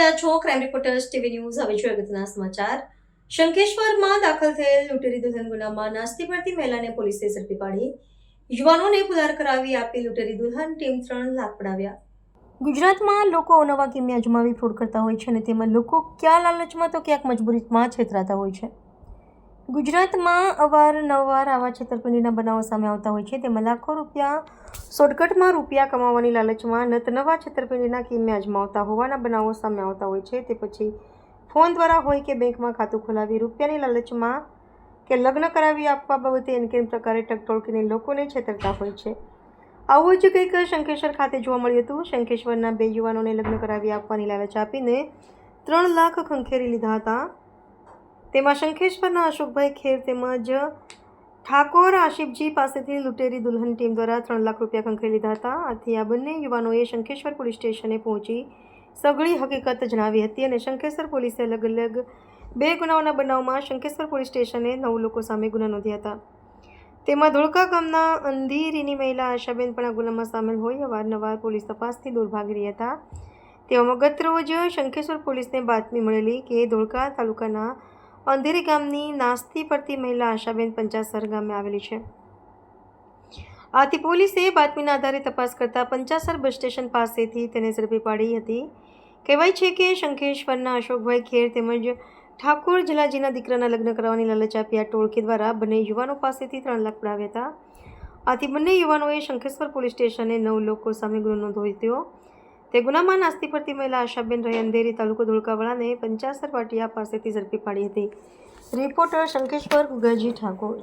રહ્યા છો crime reporters TV news. હવે જોઈએ અગત્યના સમાચાર. શંખેશ્વરમાં દાખલ થયેલ લૂંટેરી દુલ્હન ગુનામાં નાસ્તી પડતી મહિલાને પોલીસે ઝડપી પાડી. યુવાનોને પુલાર કરાવી આપી લૂંટેરી દુલ્હન ટીમ 3 લાખ પડાવ્યા. ગુજરાતમાં લોકો અવનવા કિમિયા અજમાવી ફ્રોડ કરતા હોય છે અને તેમાં લોકો ક્યાં લાલચમાં તો ક્યાંક મજબૂરીમાં છેતરાતા હોય છે. ગુજરાતમાં અવારનવાર આવા છેતરપિંડીના બનાવો સામે આવતા હોય છે. તેમાં લાખો રૂપિયા શોર્ટકટમાં રૂપિયા કમાવાની લાલચમાં નવા છેતરપિંડીના કિમિયા અજમાવતા હોવાના બનાવો સામે આવતા હોય છે. તે પછી ફોન દ્વારા હોય કે બેંકમાં ખાતું ખોલાવી રૂપિયાની લાલચમાં કે લગ્ન કરાવી આપવા બાબતે એનકેન પ્રકારે ટકટોળકીને લોકોને છેતરતા હોય છે. આવું જ કંઈક શંખેશ્વર ખાતે જોવા મળ્યું હતું. શંખેશ્વરના 2 યુવાનોને લગ્ન કરાવી આપવાની લાલચ આપીને 3 લાખ ખંખેરી લીધા હતા. તેમાં શંખેશ્વરના અશોકભાઈ ખેર તેમજ ઠાકોર આશિફજી પાસેથી લૂંટેરી દુલ્હન ટીમ દ્વારા 3 લાખ રૂપિયા ખંખેરી લીધા હતા. આથી આ બંને યુવાનોએ શંખેશ્વર પોલીસ સ્ટેશને પહોંચી સઘળી હકીકત જણાવી હતી અને શંખેશ્વર પોલીસે અલગ અલગ 2 ગુનાઓના બનાવમાં શંખેશ્વર પોલીસ સ્ટેશને 9 લોકો સામે ગુના નોંધ્યા હતા. તેમાં ધોળકા ગામના અંધેરીની મહિલા આશાબેન પણ આ ગુનામાં સામેલ હોય અવારનવાર પોલીસ તપાસથી દૂર ભાગી રહ્યા હતા. તેવામાં ગત રોજ શંખેશ્વર પોલીસને બાતમી મળેલી કે ધોળકા તાલુકાના અંધેરી ગામની નાસ્તી પડતી મહિલા આશાબેન 50 ગામે આવેલી છે. આથી પોલીસે બાતમીના આધારે તપાસ કરતા 50 બસ સ્ટેશન પાસેથી તેને ઝડપી પાડી હતી. કહેવાય છે કે શંખેશ્વરના અશોકભાઈ ખેર તેમજ ઠાકોર જલાજીના દીકરાના લગ્ન કરવાની લાલચ આપી આ ટોળકી દ્વારા બંને યુવાનો પાસેથી 3 લાખ પડાવ્યા હતા. આથી બંને યુવાનોએ શંખેશ્વર પોલીસ સ્ટેશને 9 લોકો સામે ગુનો નોંધ્યો. તે ગુનામાં નાસ્તી પડતી મહિલા આશાબેન રહે અંધેરી તાલુકો ધોળકાવાળાને 50 પાટિયા પાસેથી ઝડપી પાડી હતી. રિપોર્ટર શંખેશ્વર ગુગાજી ઠાકોર.